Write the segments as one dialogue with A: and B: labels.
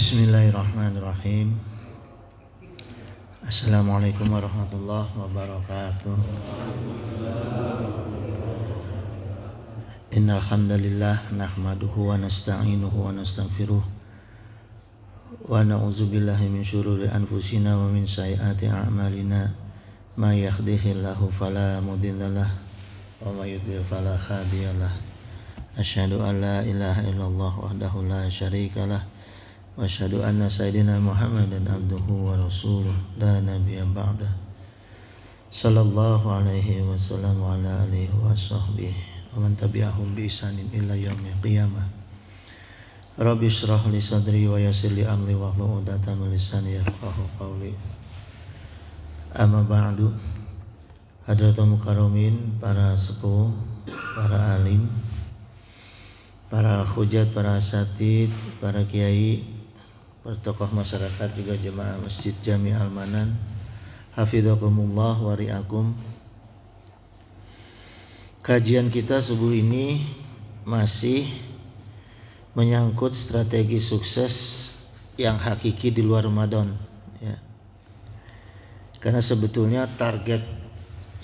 A: Bismillahirrahmanirrahim. Assalamualaikum warahmatullahi wabarakatuh. Innal hamdalillah nahmaduhu wa nasta'inuhu wa nastaghfiruh wa na'udzu billahi min syururi anfusina wa min sayyiati a'malina. May yahdihillahu fala mudhillalah wa may yudhlil fala hadiyalah. Asyhadu an la ilaha illallah wahdahu la syarikalah wa asyhadu anna sayyidina Muhammadan abduhu wa rasuluh la nabiyya ba'dah. Sallallahu alaihi wasallam wa ala alihi wa sahbihi wa man tabi'ahum bi ihsanin ila yaumil qiyamah. Rabbi shrah li sadri wa yassir li amri wa hlul 'uqdatam min lisani yafqahu qawli. Amma ba'du. Hadratul mukarramin, para sepuh, para alim, para hujat, para asatid, para kiai, para tokoh masyarakat, juga jemaah Masjid Jami Al-Manan, hafizakumullah wa ri'akum. Kajian kita subuh ini masih menyangkut strategi sukses yang hakiki di luar Ramadan, ya. Karena sebetulnya target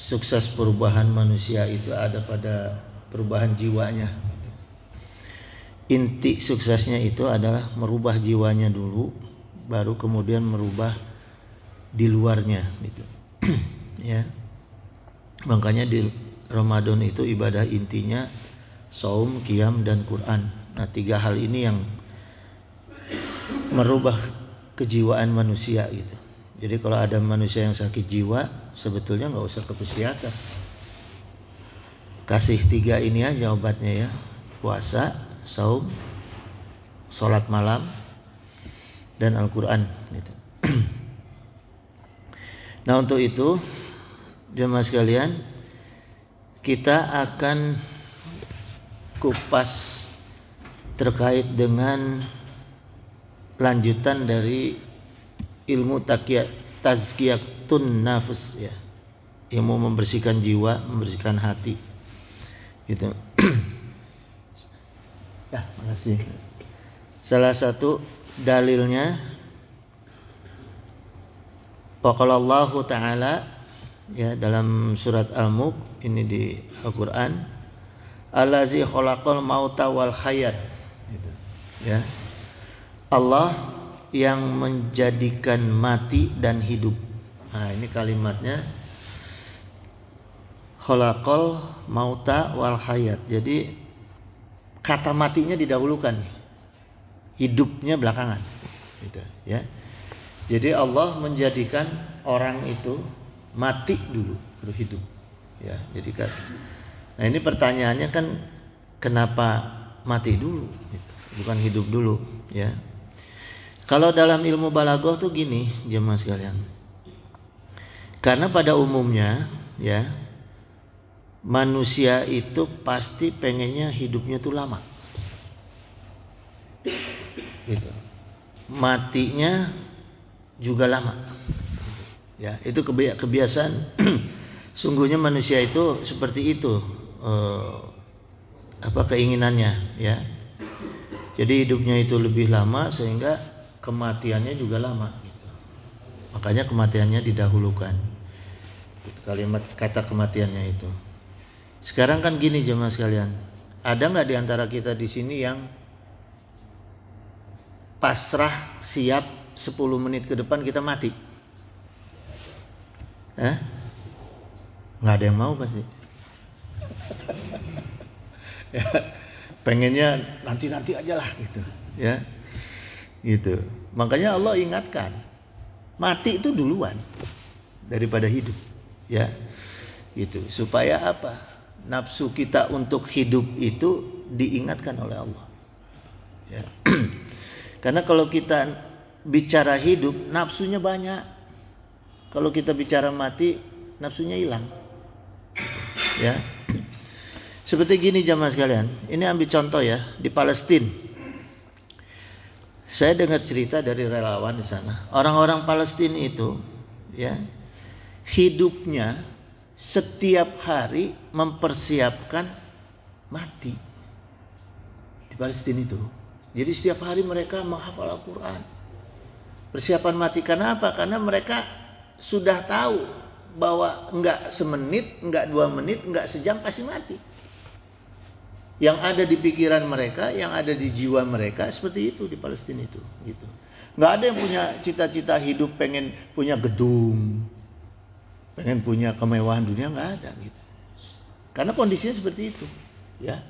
A: sukses perubahan manusia itu ada pada perubahan jiwanya. Inti suksesnya itu adalah merubah jiwanya dulu, baru kemudian merubah di luarnya, gitu. Ya. Makanya di Ramadan itu ibadah intinya saum, qiyam, dan Quran. Nah, 3 hal ini yang merubah kejiwaan manusia, gitu. Jadi kalau ada manusia yang sakit jiwa, sebetulnya nggak usah ke psikiater. Kasih 3 ini aja obatnya, ya. Puasa, saum, sholat malam, dan Al-Quran, gitu. Nah, untuk itu jemaah sekalian, kita akan kupas terkait dengan lanjutan dari ilmu tazkiyatun nafs, ya. Ilmu membersihkan jiwa, membersihkan hati, gitu. Ya, makasih. Salah satu dalilnya waqalallahu ta'ala, ya, dalam surat Al-Mulk, ini di Al-Quran, allazi khalaqal mauta wal hayat, gitu. Ya. Allah yang menjadikan mati dan hidup. Nah, ini kalimatnya khalaqal mauta wal hayat. Jadi kata matinya didahulukan, hidupnya belakangan, gitu, ya. Jadi Allah menjadikan orang itu mati dulu baru hidup, ya. Jadi kan, nah ini pertanyaannya kan, kenapa mati dulu, gitu, bukan hidup dulu, ya. Kalau dalam ilmu balaghah tuh gini, jemaah sekalian. Karena pada umumnya, ya, manusia itu pasti pengennya hidupnya tuh lama, gitu. Matinya juga lama, ya. Itu kebiasaan. Sungguhnya manusia itu seperti itu, keinginannya, ya. Jadi hidupnya itu lebih lama sehingga kematiannya juga lama, gitu. Makanya kematiannya didahulukan, kalimat kata kematiannya itu. Sekarang kan gini jemaah sekalian, ada nggak di antara kita di sini yang pasrah siap 10 menit ke depan kita mati? Nggak ada yang mau pasti. Ya, pengennya nanti aja lah, gitu, ya, gitu. Makanya Allah ingatkan, mati itu duluan daripada hidup, ya, gitu. Supaya apa? Nafsu kita untuk hidup itu diingatkan oleh Allah, ya. Karena kalau kita bicara hidup, nafsunya banyak. Kalau kita bicara mati, nafsunya hilang, ya. Seperti gini jamaah sekalian, ini ambil contoh, ya, di Palestina. Saya dengar cerita dari relawan di sana. Orang-orang Palestina itu, ya, hidupnya setiap hari mempersiapkan mati di Palestina itu. Jadi setiap hari mereka menghafal Al-Quran. Persiapan mati karena apa? Karena mereka sudah tahu bahwa enggak semenit, enggak 2 menit, enggak sejam pasti mati. Yang ada di pikiran mereka, yang ada di jiwa mereka seperti itu di Palestina itu, gitu. Enggak ada yang punya cita-cita hidup pengen punya gedung, pengen punya kemewahan dunia, enggak ada gitu. Karena kondisinya seperti itu, ya.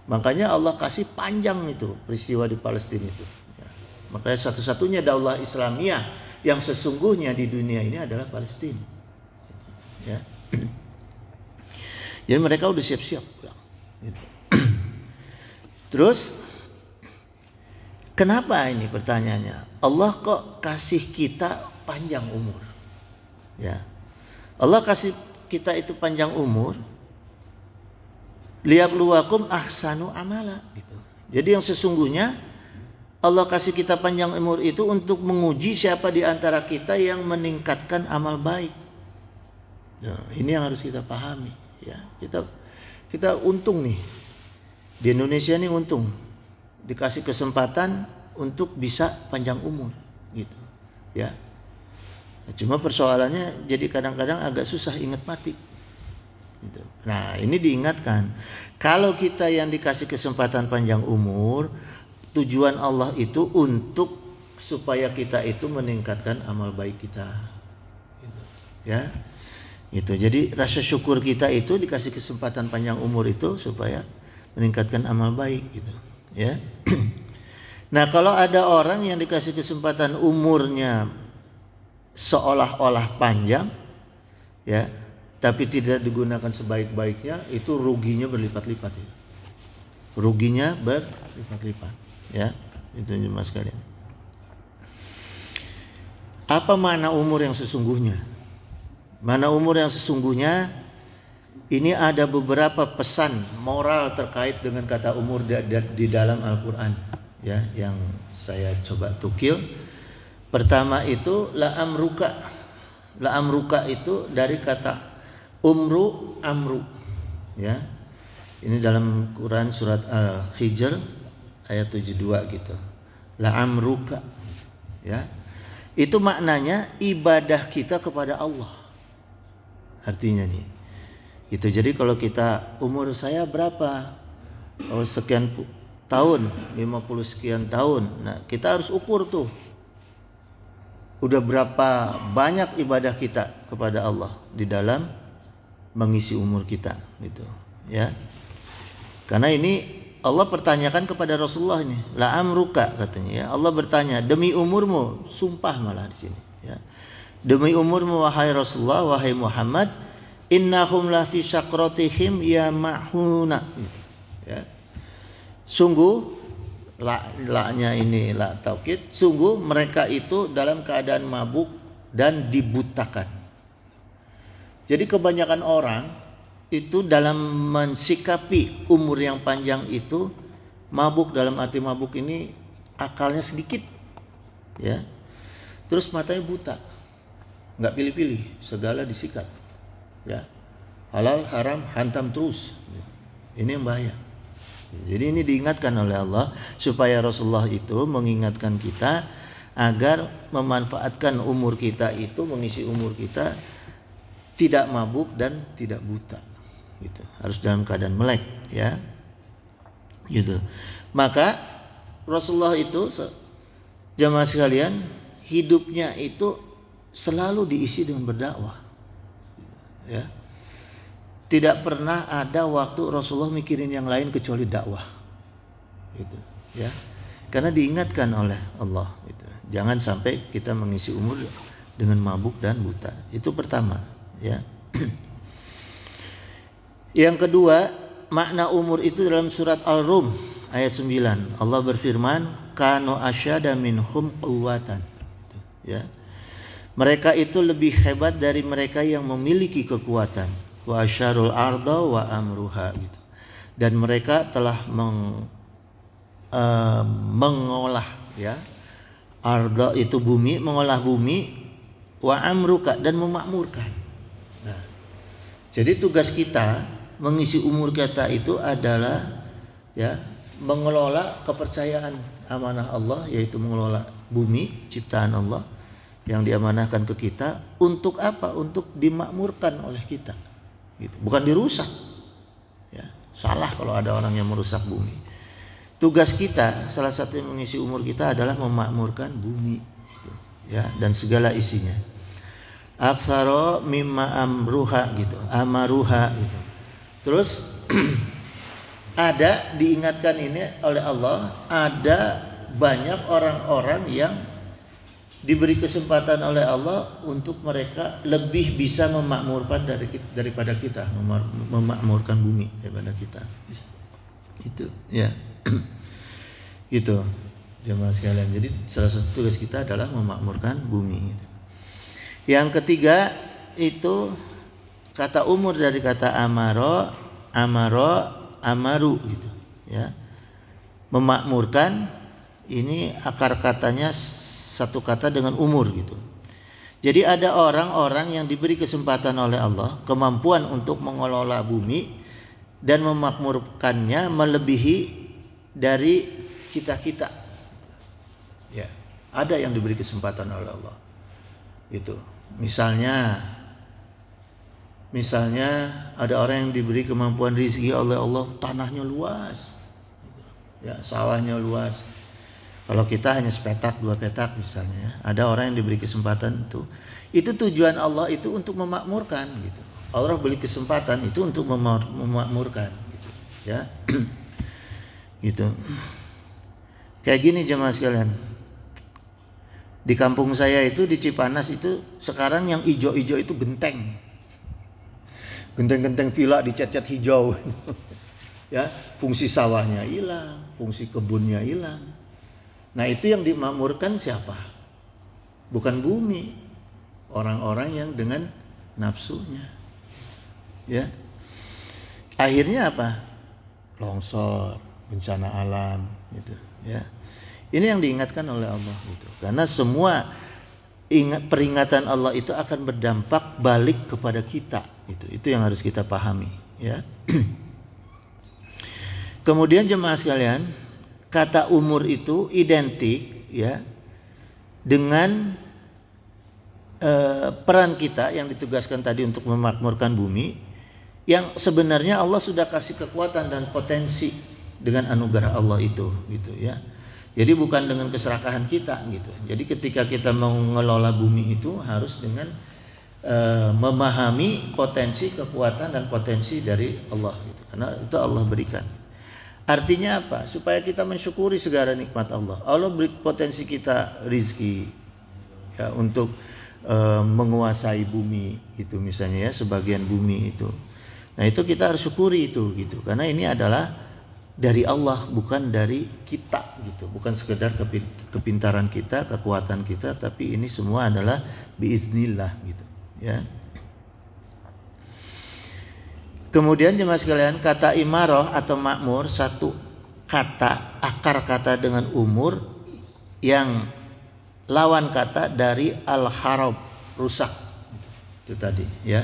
A: Makanya Allah kasih panjang itu peristiwa di Palestina itu. Ya. Makanya satu-satunya daulah Islamiyah yang sesungguhnya di dunia ini adalah Palestina. Ya. Jadi mereka udah siap-siap. Gitu. Terus, kenapa ini pertanyaannya? Allah kok kasih kita panjang umur? Ya. Allah kasih kita itu panjang umur. Liyabluwakum ahsanu amala gitu. Jadi yang sesungguhnya Allah kasih kita panjang umur itu untuk menguji siapa di antara kita yang meningkatkan amal baik. Nah, ini yang harus kita pahami ya. Kita untung nih. Di Indonesia ini untung dikasih kesempatan untuk bisa panjang umur gitu. Ya. Cuma persoalannya jadi kadang-kadang agak susah ingat mati. Gitu. Nah ini diingatkan, kalau kita yang dikasih kesempatan panjang umur, tujuan Allah itu untuk supaya kita itu meningkatkan amal baik kita, gitu. Ya, gitu. Jadi rasa syukur kita itu dikasih kesempatan panjang umur itu supaya meningkatkan amal baik, gitu. Ya. Nah kalau ada orang yang dikasih kesempatan umurnya seolah-olah panjang, ya, tapi tidak digunakan sebaik-baiknya, itu ruginya berlipat-lipat ya. Ruginya berlipat-lipat ya. Itu jemaah sekalian. Apa makna umur yang sesungguhnya? Mana umur yang sesungguhnya? Ini ada beberapa pesan moral terkait dengan kata umur di dalam Al-Quran ya, yang saya coba tukil. Pertama itu la amruka. La amruka itu dari kata umru amru ya. Ini dalam Quran surat Al-Hijr ayat 72 gitu. La amruka ya. Itu maknanya ibadah kita kepada Allah. Artinya nih. Itu jadi kalau kita umur saya berapa? Oh sekian tahun, 50 sekian tahun. Nah, kita harus ukur tuh. Udah berapa banyak ibadah kita kepada Allah di dalam mengisi umur kita gitu ya. Karena ini Allah pertanyakan kepada Rasulullah ini, la amruka katanya ya. Allah bertanya, demi umurmu, sumpah malah di sini ya. Demi umurmu wahai Rasulullah, wahai Muhammad, innahum la fi sakratihim ya mahuna ya. Sungguh la-nya ini la taukid, sungguh mereka itu dalam keadaan mabuk dan dibutakan. Jadi kebanyakan orang itu dalam mensikapi umur yang panjang itu mabuk, dalam arti mabuk ini akalnya sedikit ya. Terus matanya buta. Enggak pilih-pilih, segala disikat. Ya. Halal haram hantam terus. Ini yang bahaya. Jadi ini diingatkan oleh Allah supaya Rasulullah itu mengingatkan kita agar memanfaatkan umur kita itu, mengisi umur kita tidak mabuk dan tidak buta, gitu. Harus dalam keadaan melek, ya, gitu. Maka Rasulullah itu, jamaah sekalian, hidupnya itu selalu diisi dengan berdakwah, ya. Tidak pernah ada waktu Rasulullah mikirin yang lain kecuali dakwah, gitu, ya. Karena diingatkan oleh Allah, gitu. Jangan sampai kita mengisi umur dengan mabuk dan buta. Itu pertama. Ya. Yang kedua, makna umur itu dalam surat Al-Rum ayat 9. Allah berfirman, kanu asyada minhum quwwatan. Ya. Mereka itu lebih hebat dari mereka yang memiliki kekuatan. Wa asyarul arda wa amruha gitu. Dan mereka telah mengolah ya. Arda itu bumi, mengolah bumi, wa amruka dan memakmurkan. Nah, jadi tugas kita mengisi umur kita itu adalah ya mengelola kepercayaan amanah Allah, yaitu mengelola bumi ciptaan Allah yang diamanahkan ke kita. Untuk apa? Untuk dimakmurkan oleh kita, gitu. Bukan dirusak. Ya, salah kalau ada orang yang merusak bumi. Tugas kita, salah satu yang mengisi umur kita adalah memakmurkan bumi, gitu. Ya, dan segala isinya. Aksaro mimma amruha, gitu, amaruha, gitu. Terus ada, diingatkan ini oleh Allah, ada banyak orang-orang yang diberi kesempatan oleh Allah untuk mereka lebih bisa memakmurkan daripada kita, memakmurkan bumi daripada kita. Itu, ya. Itu, jemaah sekalian. Jadi salah satu tugas kita adalah memakmurkan bumi. Yang ketiga itu kata umur dari kata amaro, amaru, gitu. Ya, memakmurkan ini akar katanya satu kata dengan umur, gitu. Jadi ada orang-orang yang diberi kesempatan oleh Allah, kemampuan untuk mengelola bumi dan memakmurkannya melebihi dari kita-kita. Ya, ada yang diberi kesempatan oleh Allah. Itu. Misalnya ada orang yang diberi kemampuan rezeki oleh Allah, tanahnya luas. Ya, sawahnya luas. Kalau kita hanya sepetak, 2 petak misalnya, ada orang yang diberi kesempatan itu. Itu tujuan Allah itu untuk memakmurkan, gitu. Allah beri kesempatan itu untuk memakmurkan, gitu. Ya. Gitu. Kayak gini jemaah sekalian. Di kampung saya itu di Cipanas itu sekarang yang hijau-hijau itu genteng. Genteng-genteng villa dicat-cat hijau. Ya, fungsi sawahnya hilang, fungsi kebunnya hilang. Nah, itu yang dimakmurkan siapa? Bukan bumi. Orang-orang yang dengan nafsunya. Ya. Akhirnya apa? Longsor, bencana alam, gitu, ya. Ini yang diingatkan oleh Allah, gitu. Karena semua peringatan Allah itu akan berdampak balik kepada kita, gitu. Itu yang harus kita pahami, ya. Kemudian jemaah sekalian, kata umur itu identik, ya, dengan peran kita yang ditugaskan tadi untuk memakmurkan bumi, yang sebenarnya Allah sudah kasih kekuatan dan potensi dengan anugerah Allah itu, gitu, ya. Jadi bukan dengan keserakahan kita, gitu. Jadi ketika kita mau mengelola bumi itu harus dengan memahami potensi, kekuatan dan potensi dari Allah, gitu. Karena itu Allah berikan. Artinya apa? Supaya kita mensyukuri segala nikmat Allah. Allah beri potensi kita rizki, ya, untuk menguasai bumi itu misalnya, ya, sebagian bumi itu. Nah, itu kita harus syukuri itu, gitu. Karena ini adalah dari Allah, bukan dari kita, gitu. Bukan sekedar kepintaran kita, kekuatan kita, tapi ini semua adalah biiznillah, gitu, ya. Kemudian jemaah sekalian, kata imarah atau makmur, satu kata, akar kata dengan umur, yang lawan kata dari al-harab, rusak. Itu tadi, ya.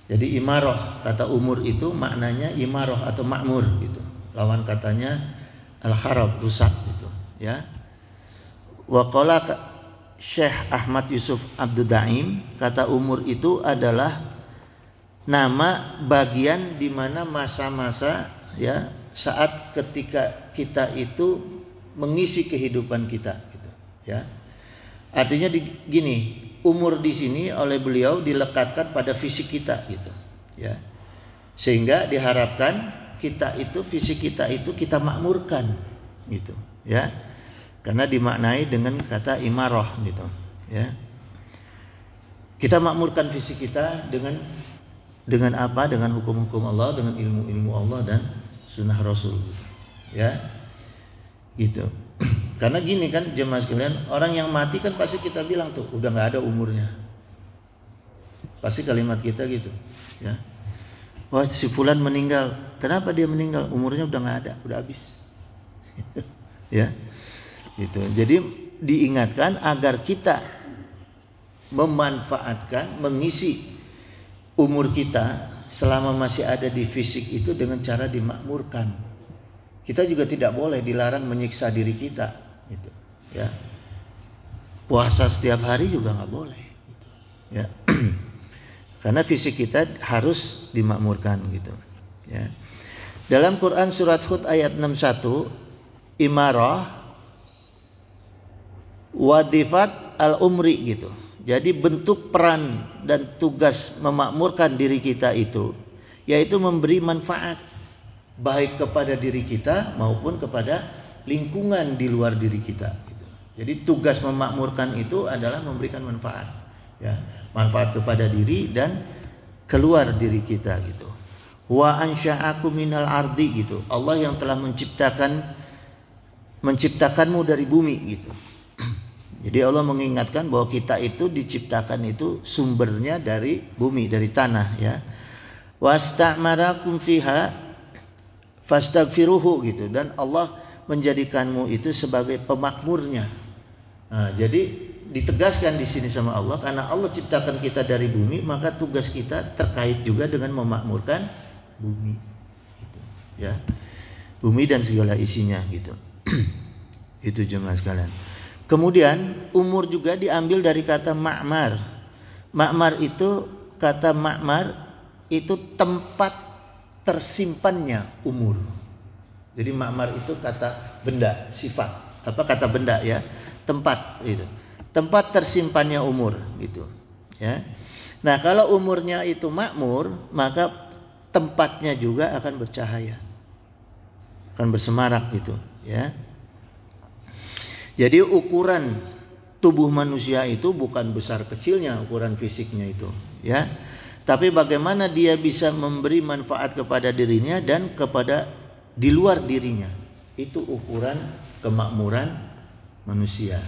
A: Jadi imarah, kata umur itu maknanya imarah atau makmur, gitu. Lawan katanya al-harab, rusak, gitu, ya. Wa qala Syekh Ahmad Yusuf Abdul Daim, kata umur itu adalah nama bagian di mana masa-masa, ya, saat ketika kita itu mengisi kehidupan kita, gitu, ya. Artinya gini, umur di sini oleh beliau dilekatkan pada fisik kita, gitu, ya. Sehingga diharapkan kita itu, fisik kita itu kita makmurkan, gitu, ya. Karena dimaknai dengan kata imarah, gitu, ya. Kita makmurkan fisik kita dengan apa? Dengan hukum-hukum Allah, dengan ilmu-ilmu Allah dan sunnah Rasul, gitu, ya. Gitu. Karena gini kan jemaah sekalian, orang yang mati kan pasti kita bilang tuh udah nggak ada umurnya. Pasti kalimat kita gitu, ya. Wah, si fulan meninggal. Kenapa dia meninggal? Umurnya udah nggak ada, udah habis. Ya, gitu. Jadi diingatkan agar kita memanfaatkan, mengisi umur kita selama masih ada di fisik itu dengan cara dimakmurkan. Kita juga tidak boleh dilarang menyiksa diri kita, gitu. Ya. Puasa setiap hari juga nggak boleh, gitu. Ya. Karena fisik kita harus dimakmurkan, gitu. Ya. Dalam Quran surat Hud ayat 61, imarah wadifat al-umri, gitu. Jadi bentuk peran dan tugas memakmurkan diri kita itu yaitu memberi manfaat baik kepada diri kita maupun kepada lingkungan di luar diri kita, gitu. Jadi tugas memakmurkan itu adalah memberikan manfaat, ya, manfaat kepada diri dan keluar diri kita, gitu. Wa ansya'akum minal ardi, gitu. Allah yang telah menciptakanmu dari bumi, gitu. Jadi Allah mengingatkan bahwa kita itu diciptakan itu sumbernya dari bumi, dari tanah, ya. Wasta'marakum fiha fastaghfiruhu, gitu. Dan Allah menjadikanmu itu sebagai pemakmurnya. Nah, jadi ditegaskan di sini sama Allah, karena Allah ciptakan kita dari bumi, maka tugas kita terkait juga dengan memakmurkan bumi, gitu. Ya. Bumi dan segala isinya, gitu. Itu jemaah sekalian. Kemudian umur juga diambil dari kata ma'mar. Ma'mar itu, kata ma'mar itu tempat tersimpannya umur. Jadi ma'mar itu kata benda, sifat. Apa kata benda, ya? Tempat itu. Tempat tersimpannya umur, gitu. Ya. Nah, kalau umurnya itu makmur, maka tempatnya juga akan bercahaya. Akan bersemarak, gitu, ya. Jadi ukuran tubuh manusia itu bukan besar kecilnya ukuran fisiknya itu, ya. Tapi bagaimana dia bisa memberi manfaat kepada dirinya dan kepada di luar dirinya. Itu ukuran kemakmuran manusia,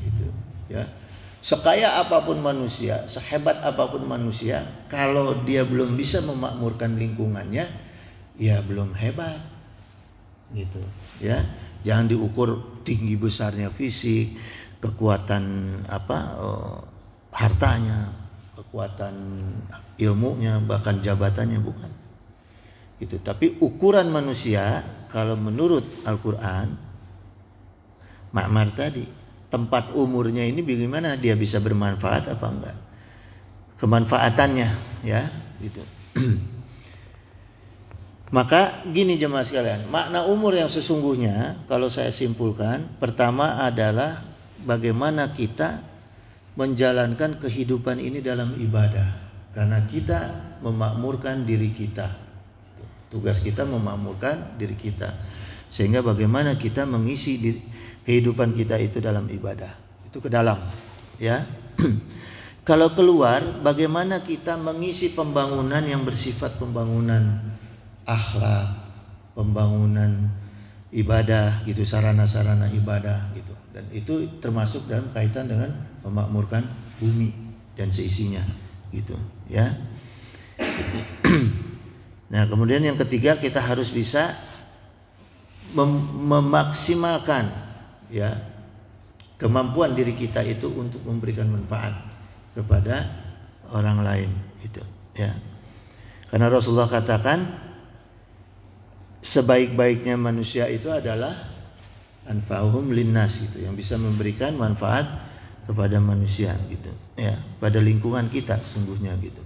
A: gitu, ya. Sekaya apapun manusia, sehebat apapun manusia, kalau dia belum bisa memakmurkan lingkungannya, ya belum hebat, gitu, ya. Jangan diukur tinggi besarnya fisik, kekuatan hartanya, kekuatan ilmunya, bahkan jabatannya, bukan. Gitu. Tapi ukuran manusia kalau menurut Al-Qur'an, ma'mar tadi, tempat umurnya ini bagaimana dia bisa bermanfaat apa enggak? Kemanfaatannya, ya, gitu. Maka gini jemaah sekalian, makna umur yang sesungguhnya kalau saya simpulkan, pertama adalah bagaimana kita menjalankan kehidupan ini dalam ibadah. Karena kita memakmurkan diri kita. Tugas kita memakmurkan diri kita. Sehingga bagaimana kita mengisi kehidupan kita itu dalam ibadah. Itu ke dalam, ya. Kalau keluar, bagaimana kita mengisi pembangunan yang bersifat pembangunan akhlak, pembangunan ibadah, gitu, sarana-sarana ibadah, gitu. Dan itu termasuk dalam kaitan dengan memakmurkan bumi dan seisinya, gitu, ya. Nah, kemudian yang ketiga, kita harus bisa memaksimalkan, ya, kemampuan diri kita itu untuk memberikan manfaat kepada orang lain, gitu, ya. Karena Rasulullah katakan sebaik-baiknya manusia itu adalah anfa'uhum linnas, gitu, yang bisa memberikan manfaat kepada manusia, gitu, ya, pada lingkungan kita sungguhnya, gitu.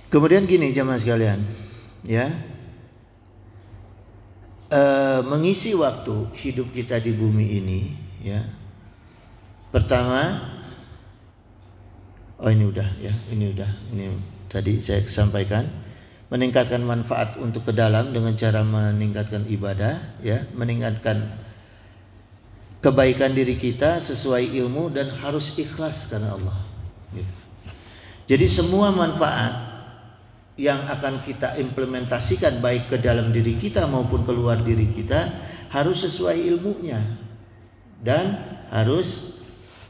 A: Kemudian gini jemaah sekalian, ya, mengisi waktu hidup kita di bumi ini, ya. Pertama, ini tadi saya sampaikan, meningkatkan manfaat untuk ke dalam dengan cara meningkatkan ibadah, ya, meningkatkan kebaikan diri kita sesuai ilmu dan harus ikhlas karena Allah, gitu. Jadi semua manfaat yang akan kita implementasikan baik ke dalam diri kita maupun keluar diri kita harus sesuai ilmunya dan harus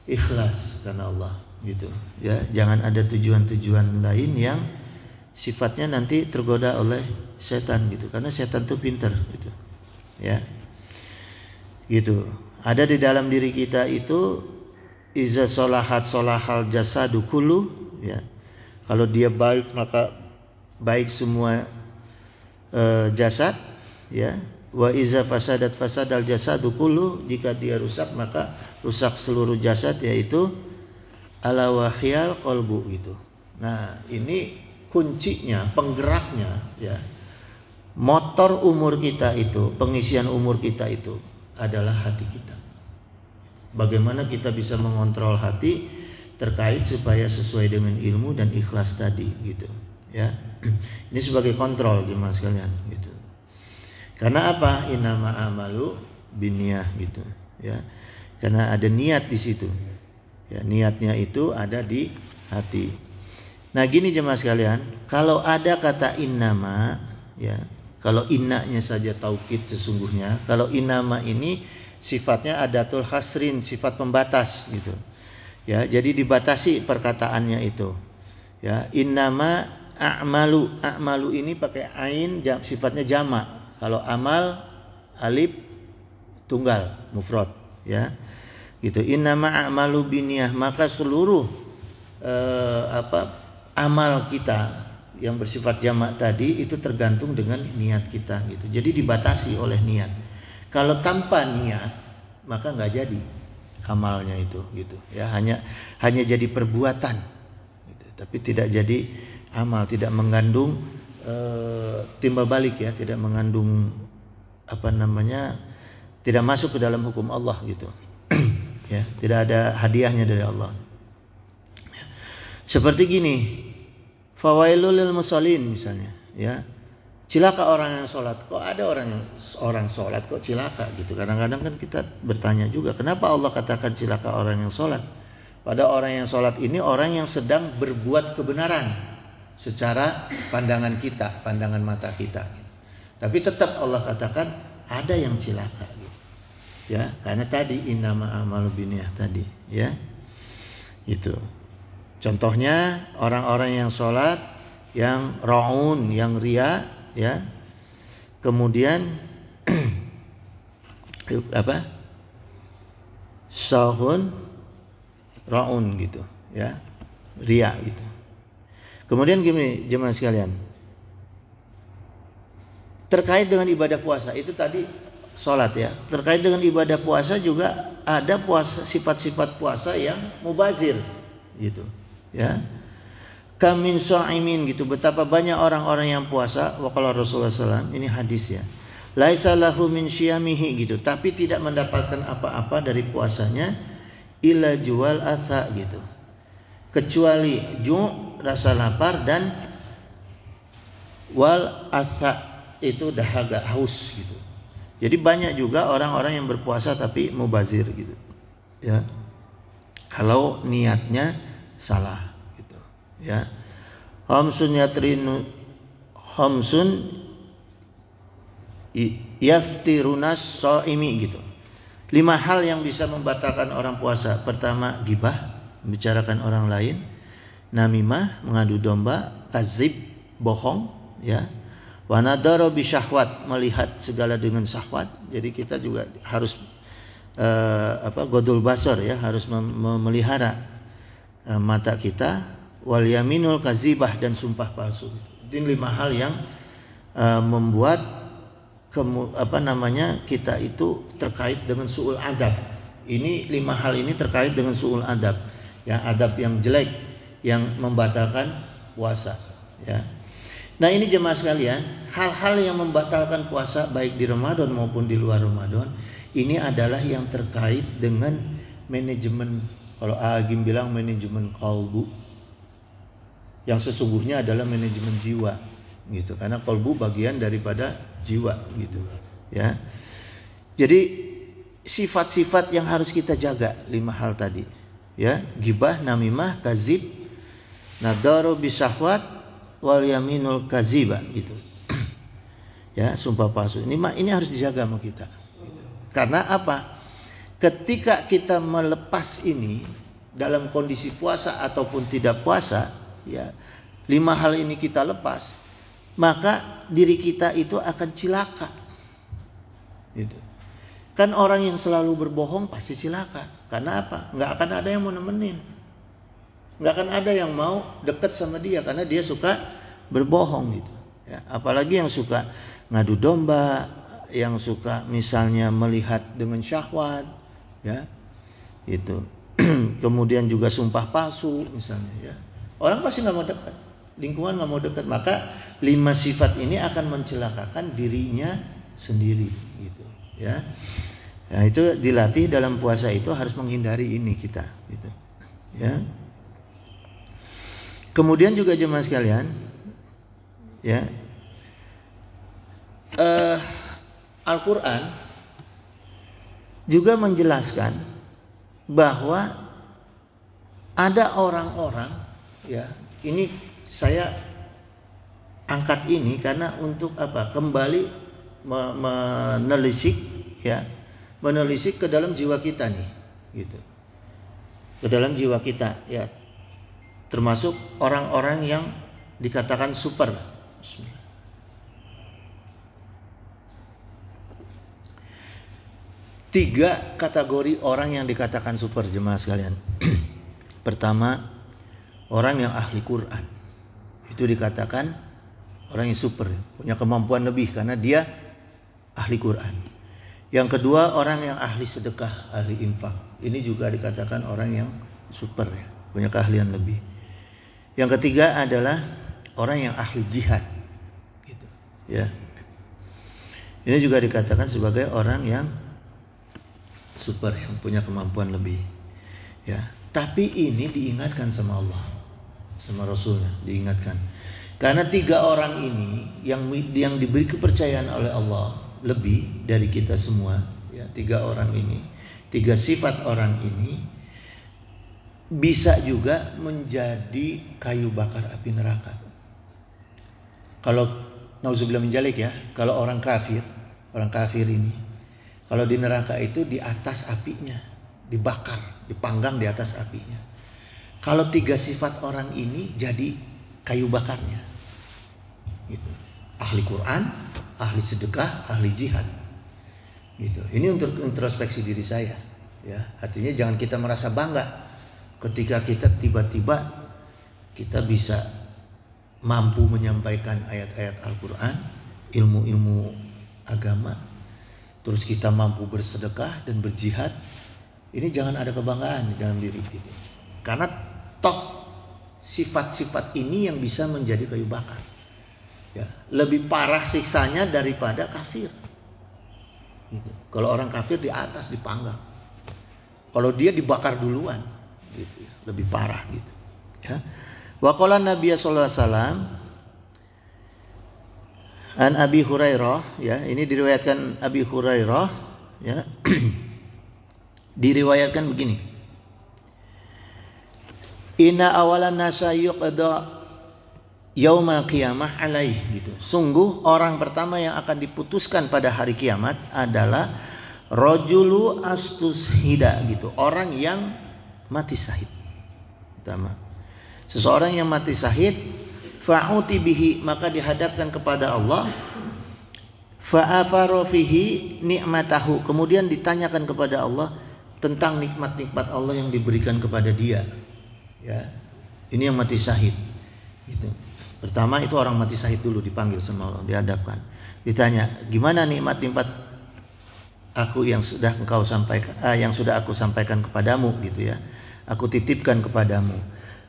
A: ikhlas karena Allah, gitu, ya. Jangan ada tujuan-tujuan lain yang sifatnya nanti tergoda oleh setan, gitu, karena setan itu pintar, gitu, ya, gitu. Ada di dalam diri kita itu iza solahat solahal jasadu kullu, ya. Kalau dia baik maka baik semua jasad, ya. Wa iza fasadat fasadal jasadu kullu, jika dia rusak maka rusak seluruh jasad, yaitu ala wahyal qalbu gitu. Nah, ini kuncinya, penggeraknya, ya. Motor umur kita itu, pengisian umur kita itu adalah hati kita. Bagaimana kita bisa mengontrol hati terkait supaya sesuai dengan ilmu dan ikhlas tadi gitu, ya. Ini sebagai kontrol jemaah sekalian gitu. Karena apa? Innama amalu binniyah gitu, ya. Karena ada niat di situ. Ya, niatnya itu ada di hati. Nah, gini jemaah sekalian, kalau ada kata innama, ya, kalau innanya saja taukid sesungguhnya, kalau innama ini sifatnya adatul hasrin, sifat pembatas gitu. Ya, jadi dibatasi perkataannya itu. Ya, innama a'malu, a'malu ini pakai ain, sifatnya jamak. Kalau amal alif tunggal mufrad, ya. Gitu. Innama a'malu binniyah, maka seluruh amal kita yang bersifat jamak tadi itu tergantung dengan niat kita gitu. Jadi dibatasi oleh niat. Kalau tanpa niat maka nggak jadi amalnya itu gitu. Ya, hanya jadi perbuatan gitu. Tapi tidak jadi amal, tidak mengandung timbal balik, ya, tidak mengandung tidak masuk ke dalam hukum Allah gitu. Ya, tidak ada hadiahnya dari Allah. Seperti gini, fawailul lil musallin misalnya, ya. Cilaka orang yang sholat. Kok ada orang sholat kok cilaka gitu. Kadang-kadang kan kita bertanya juga, kenapa Allah katakan cilaka orang yang sholat? Pada orang yang sholat ini orang yang sedang berbuat kebenaran secara pandangan kita, pandangan mata kita. Tapi tetap Allah katakan ada yang cilaka. Gitu. Ya, karena tadi innama amalu binniyah tadi, ya. Itu. Contohnya orang-orang yang sholat, yang ra'un, yang riya, ya. Kemudian sahun, ra'un gitu, ya. Riya gitu. Kemudian gini jemaah sekalian. Terkait dengan ibadah puasa itu tadi sholat, ya. Terkait dengan ibadah puasa juga ada puasa, sifat-sifat puasa yang mubazir gitu, ya. Kamin sha'imin gitu, betapa banyak orang-orang yang puasa, waqala Rasulullah SAW, ini hadis, ya. Laisa lahu min syiyamihi gitu, tapi tidak mendapatkan apa-apa dari puasanya illa jual asa gitu. Kecuali rasa lapar, dan wal asa itu dahaga, haus gitu. Jadi banyak juga orang-orang yang berpuasa tapi mubazir gitu, ya. Kalau niatnya salah gitu, ya. Khamsun yaftirunas shaimi gitu. 5 hal yang bisa membatalkan orang puasa. Pertama, gibah, membicarakan orang lain. Namimah, mengadu domba. Kazib, bohong, ya. Wa nadara bi syahwat, melihat segala dengan syahwat. Jadi kita juga harus godul basar, ya, harus memelihara mata kita. Wal yaminul kazibah, dan sumpah palsu. Ini 5 hal yang membuat kita itu terkait dengan su'ul adab. Ini 5 hal ini terkait dengan su'ul adab, ya, adab yang jelek yang membatalkan puasa, ya. Nah, ini jemaah sekalian, hal-hal yang membatalkan puasa baik di Ramadan maupun di luar Ramadan, ini adalah yang terkait dengan manajemen, kalau Agim bilang manajemen qalbu, yang sesungguhnya adalah manajemen jiwa gitu, karena qalbu bagian daripada jiwa gitu, ya. Jadi sifat-sifat yang harus kita jaga 5 hal tadi, ya, gibah, namimah, kazib, nadaru bisahwat, wal yaminul kaziba gitu. Ya, sumpah palsu. Ini harus dijaga sama kita. Karena apa? Ketika kita melepas ini dalam kondisi puasa ataupun tidak puasa, ya, 5 hal ini kita lepas, maka diri kita itu akan cilaka. Gitu. Kan orang yang selalu berbohong pasti cilaka. Karena apa? Nggak akan ada yang mau nemenin. Nggak akan ada yang mau dekat sama dia karena dia suka berbohong gitu, Ya, apalagi yang suka ngadu domba, yang suka misalnya melihat dengan syahwat, ya, itu. Kemudian juga sumpah palsu misalnya, ya. Orang pasti nggak mau dekat, lingkungan nggak mau dekat, maka 5 sifat ini akan mencelakakan dirinya sendiri, gitu, ya. Nah, itu dilatih dalam puasa, itu harus menghindari ini kita, gitu, ya. Kemudian juga jemaah sekalian, ya, Al-Quran juga menjelaskan bahwa ada orang-orang, ya, ini saya angkat ini karena untuk apa? Kembali menelisik, ya, menelisik ke dalam jiwa kita nih, gitu, ke dalam jiwa kita, ya, termasuk orang-orang yang dikatakan super. Bismillah. Tiga kategori orang yang dikatakan super, jemaah sekalian. Pertama, orang yang ahli Quran. Itu dikatakan orang yang super, punya kemampuan lebih karena dia ahli Quran. Yang kedua, orang yang ahli sedekah, ahli infak. Ini juga dikatakan orang yang super, ya, punya keahlian lebih. Yang ketiga adalah orang yang ahli jihad, gitu, ya. Ini juga dikatakan sebagai orang yang super, yang punya kemampuan lebih, ya. Tapi ini diingatkan sama Allah, sama Rasulnya, diingatkan. Karena 3 orang ini yang diberi kepercayaan oleh Allah lebih dari kita semua, ya. 3 orang ini, 3 sifat orang ini bisa juga menjadi kayu bakar api neraka. Kalau nauzubillah min dzalik, ya, kalau orang kafir ini, kalau di neraka itu di atas apinya, dibakar, dipanggang di atas apinya. Kalau 3 sifat orang ini jadi kayu bakarnya, gitu. Ahli Quran, ahli sedekah, ahli jihad, gitu. Ini untuk introspeksi diri saya, ya. Artinya jangan kita merasa bangga ketika kita tiba-tiba kita bisa mampu menyampaikan ayat-ayat Al-Quran, ilmu-ilmu agama, terus kita mampu bersedekah dan berjihad. Ini jangan ada kebanggaan di dalam diri kita, karena toh sifat-sifat ini yang bisa menjadi kayu bakar, ya. Lebih parah siksanya daripada kafir, gitu. Kalau orang kafir di atas dipanggang, kalau dia dibakar duluan, gitu, ya. Lebih parah, gitu, ya. Wa qala Nabi sallallahu alaihi wasallam an Abi Hurairah, ya, ini diriwayatkan Abi Hurairah, ya. Diriwayatkan begini. Inna awalan nasa yuqda yaumal qiyamah alaih, gitu. Sungguh orang pertama yang akan diputuskan pada hari kiamat adalah rajulu astushida, gitu. Orang yang mati syahid. Pertama, seseorang yang mati syahid, fa'uti bihi, maka dihadapkan kepada Allah, fa'afara fihi ni'matahu, kemudian ditanyakan kepada Allah tentang nikmat-nikmat Allah yang diberikan kepada dia, ya. Ini yang mati syahid, gitu. Pertama itu orang mati syahid dulu dipanggil sama Allah, dihadapkan, ditanya, gimana nikmat-nikmat aku yang sudah engkau sampaikan, yang sudah aku sampaikan kepadamu, gitu, ya. Aku titipkan kepadamu.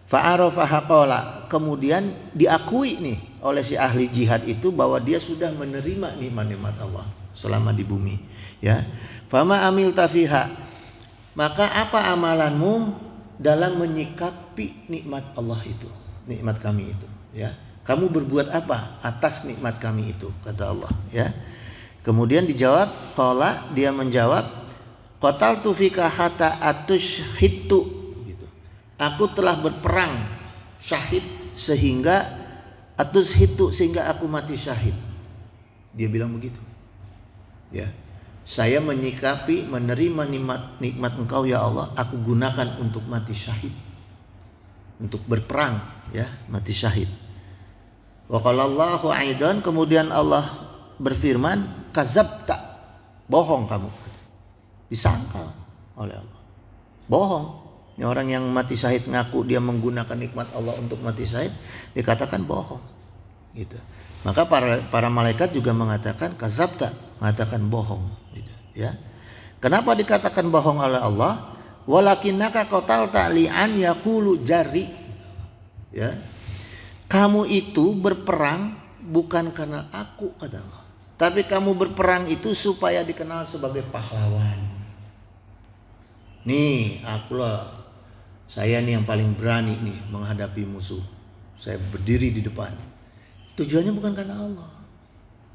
A: Fa'arafaha qala, kemudian diakui nih oleh si ahli jihad itu bahwa dia sudah menerima nikmat-nikmat Allah selama di bumi, ya. Fama amilta fiha, maka apa amalanmu dalam menyikapi nikmat Allah itu, nikmat kami itu, ya. Kamu berbuat apa atas nikmat kami itu, kata Allah, ya. Kemudian dijawab, qala, dia menjawab, qataltu fika hatta atushhittu, aku telah berperang syahid sehingga atushhitu, sehingga aku mati syahid. Dia bilang begitu, ya. Saya menyikapi, menerima nikmat engkau ya Allah, aku gunakan untuk mati syahid, untuk berperang, ya, mati syahid. Wa qala Allahu aidan, kemudian Allah berfirman, kazabta, bohong kamu, disangkal oleh Allah, bohong. Ini orang yang mati syahid ngaku dia menggunakan nikmat Allah untuk mati syahid, dikatakan bohong, gitu. Maka para malaikat juga mengatakan kazabta, mengatakan bohong gitu, ya. Kenapa dikatakan bohong oleh Allah? Walakinnaka qatalta li'an yaqulu jari. Ya. Kamu itu berperang bukan karena aku, kata Allah. Tapi kamu berperang itu supaya dikenal sebagai pahlawan. Nih, saya nih yang paling berani nih menghadapi musuh. Saya berdiri di depan. Tujuannya bukan karena Allah,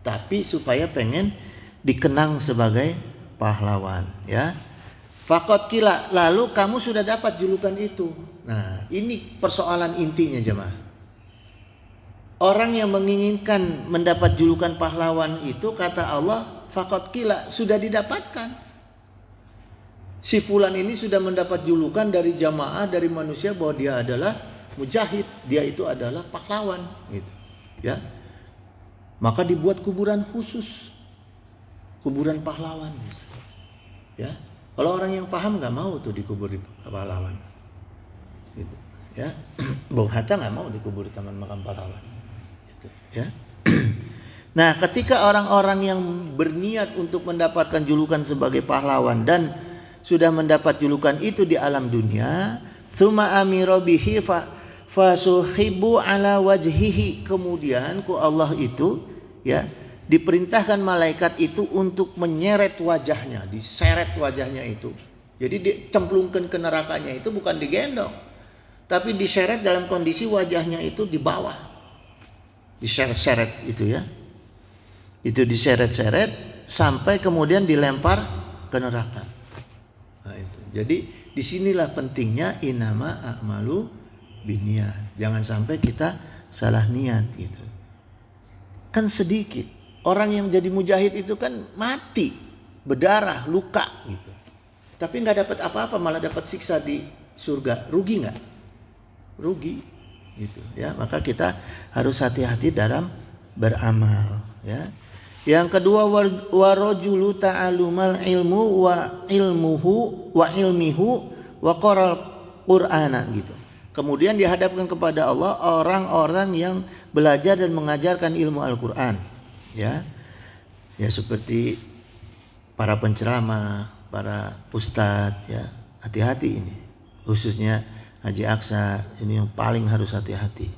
A: tapi supaya pengen dikenang sebagai pahlawan, ya. Faqad qila, lalu kamu sudah dapat julukan itu. Nah, ini persoalan intinya jemaah. Orang yang menginginkan mendapat julukan pahlawan itu, kata Allah, faqad qila, sudah didapatkan. Si fulan ini sudah mendapat julukan dari jamaah, dari manusia, bahwa dia adalah mujahid, dia itu adalah pahlawan, gitu. Ya, maka dibuat kuburan khusus, kuburan pahlawan. Ya, kalau orang yang paham nggak mau tuh dikubur di pahlawan, gitu. Ya, Bung Hatta nggak mau dikubur di taman makam pahlawan, gitu. Ya. Nah, ketika orang-orang yang berniat untuk mendapatkan julukan sebagai pahlawan dan sudah mendapat julukan itu di alam dunia, summa amira bihi fasuhibu ala wajhihi, kemudian ku Allah itu, ya, diperintahkan malaikat itu untuk menyeret wajahnya, diseret wajahnya itu. Jadi dicemplungkan ke nerakanya itu bukan digendong, tapi diseret dalam kondisi wajahnya itu di bawah. Diseret-seret itu, ya. Itu diseret-seret sampai kemudian dilempar ke neraka. Nah, itu. Jadi disinilah pentingnya innama a'malu biniat. Jangan sampai kita salah niat gitu. Kan sedikit orang yang jadi mujahid itu kan mati, berdarah, luka gitu. Tapi nggak dapat apa-apa, malah dapat siksa di surga. Rugi nggak? Rugi gitu, ya. Maka kita harus hati-hati dalam beramal, ya. Yang kedua, warajulu ta'alumal ilmu wa ilmihu wa qaral qur'ana gitu. Kemudian dihadapkan kepada Allah orang-orang yang belajar dan mengajarkan ilmu Al-Quran, ya, ya, seperti para penceramah, para ustadz, ya. Hati-hati ini, khususnya Haji Aksa, ini yang paling harus hati-hati.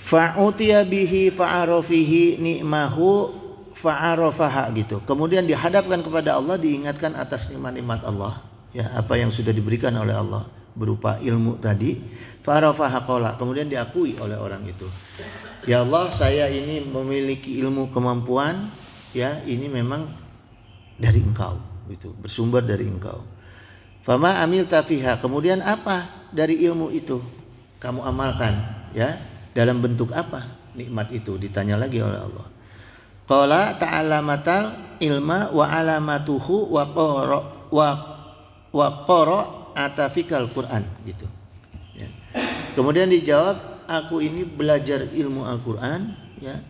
A: Fa'utiya bihi fa'arafihi ni'mahu fa'arafaha gitu. Kemudian dihadapkan kepada Allah, diingatkan atas nikmat-nikmat Allah, ya, apa yang sudah diberikan oleh Allah berupa ilmu tadi, fa'arafaha qala, kemudian diakui oleh orang itu. Ya Allah, saya ini memiliki ilmu kemampuan, ya, ini memang dari Engkau, gitu, bersumber dari Engkau. Fama amilta fiha, kemudian apa dari ilmu itu kamu amalkan, ya, dalam bentuk apa nikmat itu, ditanya lagi oleh Allah. Qala ta'alamatal ilma wa alamatuhu wa qara atafikal Quran gitu, ya. Kemudian dijawab, aku ini belajar ilmu Al-Quran, ya,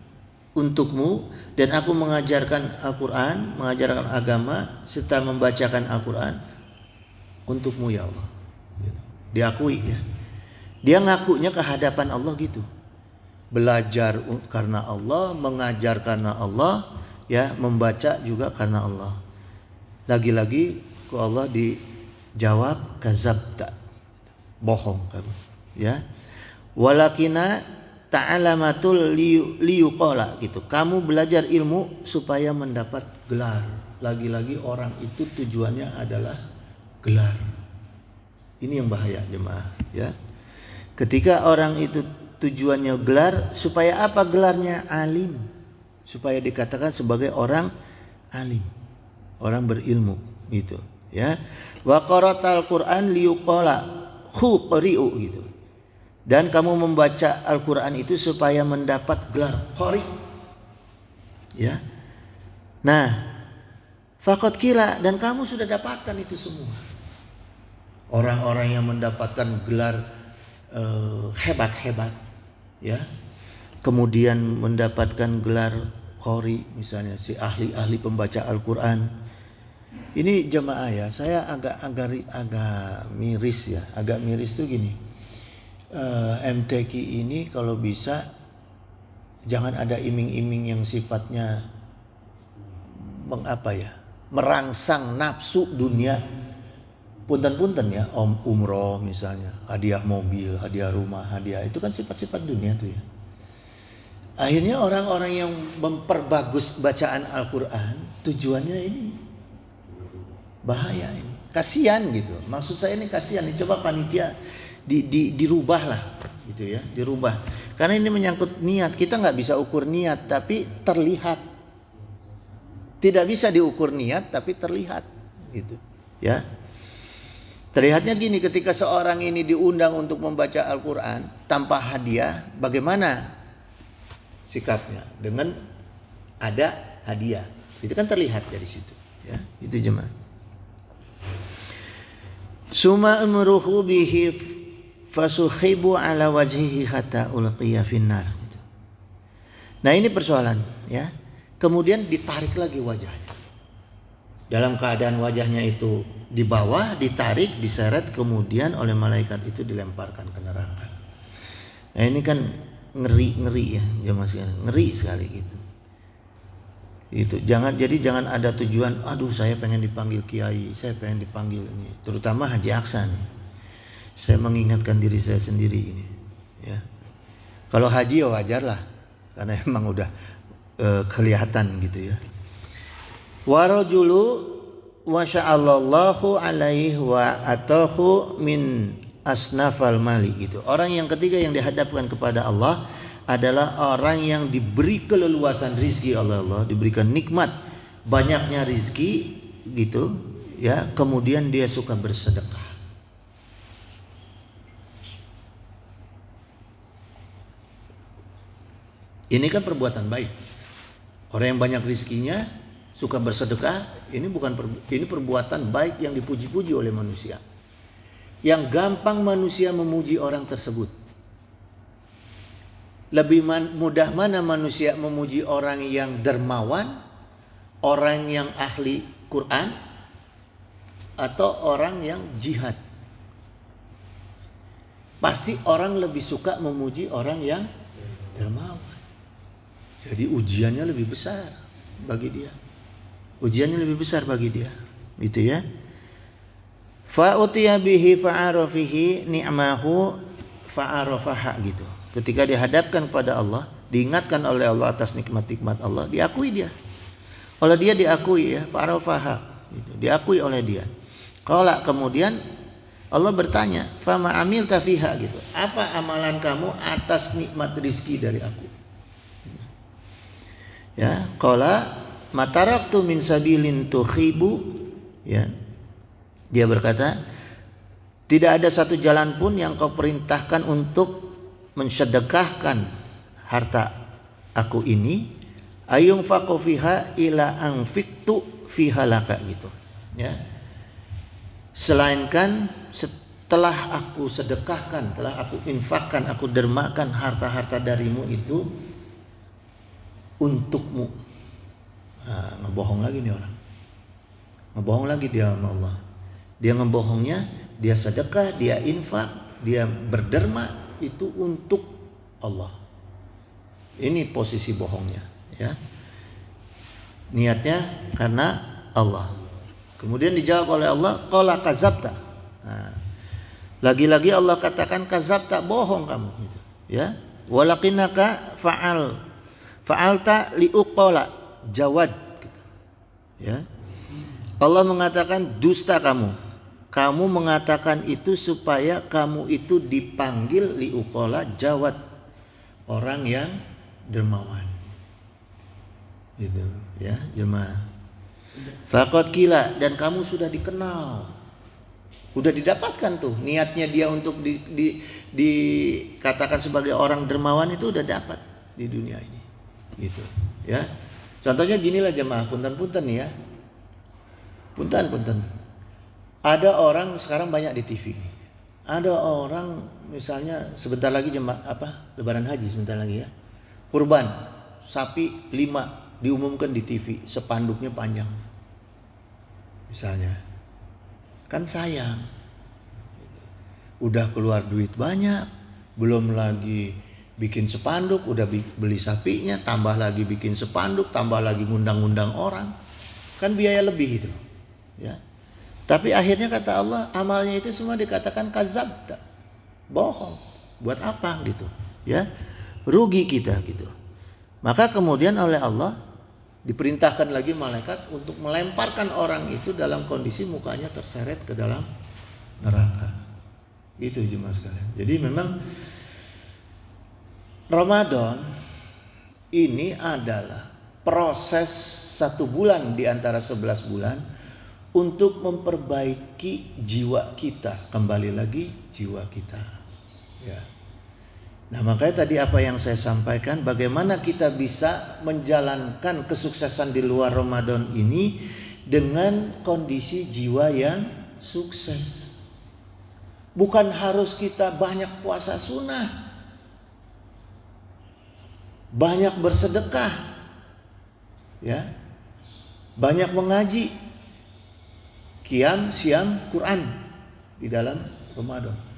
A: untukmu, dan aku mengajarkan Al-Quran, mengajarkan agama serta membacakan Al-Quran untukmu ya Allah, gitu. Diakui, ya. Dia ngakunya ke hadapan Allah gitu, belajar karena Allah, mengajar karena Allah, ya, membaca juga karena Allah. Lagi-lagi ke Allah dijawab kazabta, bohong kamu, ya. Walakina ta'alamatul liyuqala gitu. Kamu belajar ilmu supaya mendapat gelar. Lagi-lagi orang itu tujuannya adalah gelar. Ini yang bahaya jemaah, ya. Ketika orang itu tujuannya gelar, supaya apa gelarnya? Alim. Supaya dikatakan sebagai orang alim, orang berilmu gitu, ya. Wa qaratal Qur'an liyuqala hu qari'u gitu. Dan kamu membaca Al-Quran itu supaya mendapat gelar qari, ya. Nah, faqad qila, dan kamu sudah dapatkan itu semua. Orang-orang yang mendapatkan gelar hebat-hebat, ya, kemudian mendapatkan gelar qari, misalnya si ahli-ahli pembaca Al-Quran. Ini jemaah, ya, saya agak miris, ya. Agak miris tuh gini. MTQ ini kalau bisa Jangan ada iming-iming yang sifatnya merangsang nafsu dunia. Punten-punten ya, umroh misalnya, hadiah mobil, hadiah rumah, hadiah itu kan sifat-sifat dunia tuh ya. Akhirnya orang-orang yang memperbagus bacaan Al-Quran, tujuannya ini bahaya ini. Kasihan gitu. Maksud saya ini kasihan. Coba panitia dirubah lah gitu ya, dirubah. Karena ini menyangkut niat. Kita nggak bisa ukur niat, tapi terlihat. Tidak bisa diukur niat, tapi terlihat gitu ya. Terlihatnya gini, ketika seorang ini diundang untuk membaca Al-Quran tanpa hadiah, bagaimana sikapnya? Dengan ada hadiah, itu kan terlihat dari situ ya. Itu jemaah. Suma amruhu bihi fasuhibu ala wajhihi hatta ulqiya finnar. Nah ini persoalan ya. Kemudian ditarik lagi wajahnya. Dalam keadaan wajahnya itu di bawah, ditarik, diseret, kemudian oleh malaikat itu dilemparkan ke neraka. Nah ini kan ngeri ya, jemaah sekalian, ngeri sekali gitu. Itu jangan ada tujuan, aduh saya pengen dipanggil kiai, saya pengen dipanggil ini, terutama Haji Aksan. Saya mengingatkan diri saya sendiri ini, ya. Kalau haji ya wajar lah, karena emang udah kelihatan gitu ya. Warajulu wa sya'allahu alaihi wa atahu min asnafal mali gitu. Orang yang ketiga yang dihadapkan kepada Allah adalah orang yang diberi keleluasan rizki oleh Allah, diberikan nikmat banyaknya rizki gitu ya, kemudian dia suka bersedekah. Ini kan perbuatan baik. Orang yang banyak rizkinya suka bersedekah, ini perbuatan baik yang dipuji-puji oleh manusia. Yang gampang manusia memuji orang tersebut. Lebih mudah mana manusia memuji orang yang dermawan, orang yang ahli Quran, atau orang yang jihad? Pasti orang lebih suka memuji orang yang dermawan. Jadi ujiannya lebih besar bagi dia. Ujiannya lebih besar bagi dia. Gitu ya. Fa'utiya bihi fa'arafihi ni'mahu fa'arafaha gitu. Ketika dihadapkan kepada Allah, diingatkan oleh Allah atas nikmat-nikmat Allah, diakui dia. Oleh dia diakui ya, fa'arafaha gitu. Diakui oleh dia. Qala kemudian Allah bertanya, "Fama amilta fiha?" gitu. Apa amalan kamu atas nikmat rizki dari aku? Ya, qala mataraktu min sabilin tukhibu, ya. Dia berkata, tidak ada satu jalan pun yang kau perintahkan untuk mensedekahkan harta aku ini, ayung faqu fiha ila anfiqtu fiha laka gitu, ya. Selainkan setelah aku sedekahkan, telah aku infakkan, aku dermakan harta-harta darimu itu untukmu. Nah, ngebohong lagi nih orang. Ngebohong lagi dia sama Allah. Dia ngebohongnya, dia sedekah, dia infak, dia berderma itu untuk Allah. Ini posisi bohongnya, ya. Niatnya karena Allah. Kemudian dijawab oleh Allah, qala kadzabta. Nah, lagi-lagi Allah katakan kadzabta, bohong kamu gitu, ya. Walakinaka fa'alta liuqala jawad gitu. Ya. Allah mengatakan dusta kamu. Kamu mengatakan itu supaya kamu itu dipanggil liuqala jawad, orang yang dermawan. Gitu, ya, jemaah. Faqad kila, dan kamu sudah dikenal. Udah didapatkan tuh niatnya dia untuk dikatakan sebagai orang dermawan itu udah dapat di dunia ini. Gitu, ya. Contohnya ginilah jemaah, punten-punten nih ya. Punten. Ada orang sekarang banyak di TV. Ada orang misalnya sebentar lagi Lebaran Haji sebentar lagi ya. Kurban sapi 5 diumumkan di TV, spanduknya panjang. Misalnya. Kan sayang. Udah keluar duit banyak, belum lagi bikin spanduk, udah beli sapinya, tambah lagi bikin spanduk, tambah lagi ngundang-undang orang. Kan biaya lebih itu. Ya. Tapi akhirnya kata Allah, amalnya itu semua dikatakan kadzabta. Bohong. Buat apa gitu? Ya. Rugi kita gitu. Maka kemudian oleh Allah diperintahkan lagi malaikat untuk melemparkan orang itu dalam kondisi mukanya terseret ke dalam neraka. Gitu jemaah sekalian. Jadi memang Ramadan ini adalah proses 1 bulan di antara 11 bulan untuk memperbaiki jiwa kita. Kembali lagi jiwa kita. Ya. Nah makanya tadi apa yang saya sampaikan, bagaimana kita bisa menjalankan kesuksesan di luar Ramadan ini dengan kondisi jiwa yang sukses. Bukan harus kita banyak puasa sunnah, banyak bersedekah, ya, banyak mengaji, qiyam, siam, Quran di dalam Ramadan.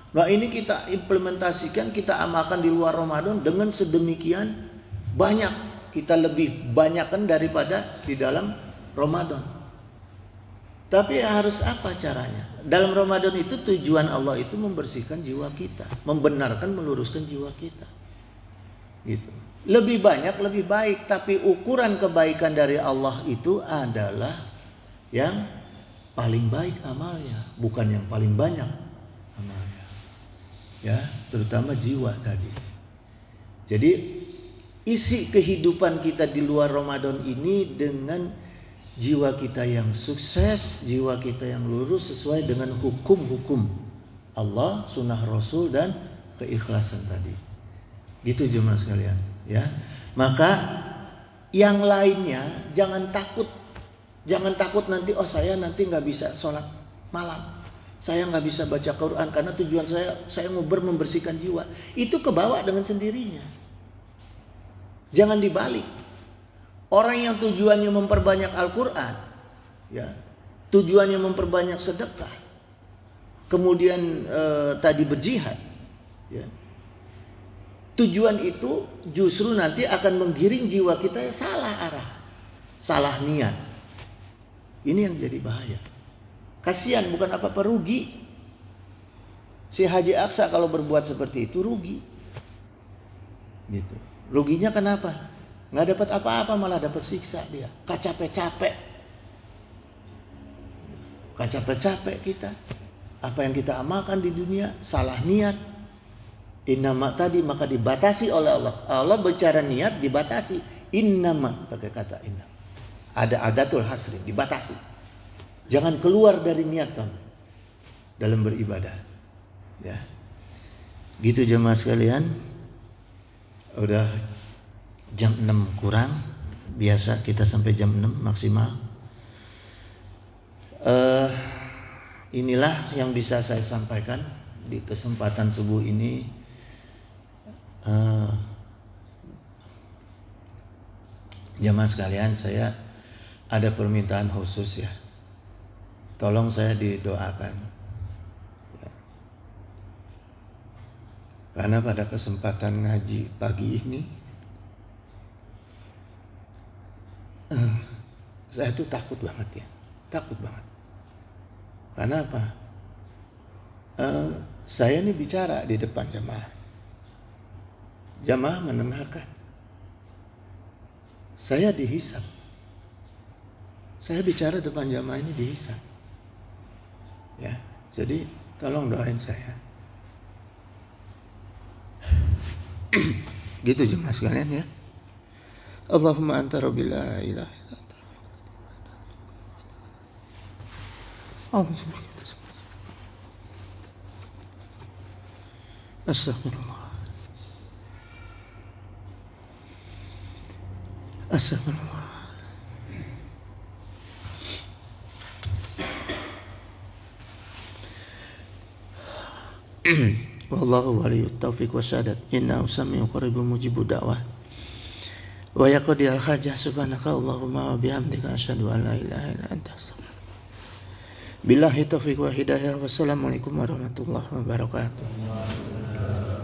A: Nah ini kita implementasikan, kita amalkan di luar Ramadan dengan sedemikian banyak. Kita lebih banyakkan daripada di dalam Ramadan. Tapi harus apa caranya? Dalam Ramadan itu tujuan Allah itu membersihkan jiwa kita, membenarkan, meluruskan jiwa kita. Gitu. Lebih banyak lebih baik, tapi ukuran kebaikan dari Allah itu adalah yang paling baik amalnya, bukan yang paling banyak amalnya. Ya, terutama jiwa tadi. Jadi isi kehidupan kita di luar Ramadan ini dengan jiwa kita yang sukses, jiwa kita yang lurus sesuai dengan hukum-hukum Allah, sunnah Rasul dan keikhlasan tadi. Gitu jemaah sekalian, ya. Maka yang lainnya jangan takut. Jangan takut nanti saya nanti nggak bisa sholat malam. Saya nggak bisa baca Quran karena tujuan saya membersihkan jiwa. Itu kebawa dengan sendirinya. Jangan dibalik. Orang yang tujuannya memperbanyak Al-Quran, ya, tujuannya memperbanyak sedekah, kemudian tadi berjihad, ya, tujuan itu justru nanti akan menggiring jiwa kita salah arah, salah niat. Ini yang jadi bahaya. Kasihan, bukan apa-apa, rugi. Si Haji Aksa kalau berbuat seperti itu rugi. Gitu. Ruginya kenapa? Nggak dapat apa-apa, malah dapat siksa dia. Capek-capek kita. Apa yang kita amalkan di dunia salah niat. Innama tadi maka dibatasi oleh Allah. Allah bicara niat dibatasi. Innama pakai kata innama. Ada adatul hasri, dibatasi. Jangan keluar dari niat kamu dalam beribadah. Ya. Gitu jemaah sekalian. Udah jam 6 kurang. Biasa kita sampai jam 6 maksimal. Inilah yang bisa saya sampaikan di kesempatan subuh ini. Jemaah sekalian, saya ada permintaan khusus ya. Tolong saya didoakan. Ya. Karena pada kesempatan ngaji pagi ini saya tuh takut banget ya. Takut banget. Karena apa? Saya ini bicara di depan jemaah. Jemaah mendengarkan. Saya dihisab. Saya bicara depan jemaah ini dihisab. Ya, jadi tolong doain saya. Gitu jemaah sekalian ya. Allahumma anta rabbi la ilaha illa anta. Astagfirullah. Astagfirullah. Wallahu waliyut taufiq wasyadat. Innahu sami'un qaribun mujibud da'wah. Wa yaqdi al-hajah subhanaka Allahumma wa bihamdika asyhadu an la ilaha illa anta astaghfiruka. Billahi taufiq wa hidayah. Wassalamualaikum warahmatullahi wabarakatuh.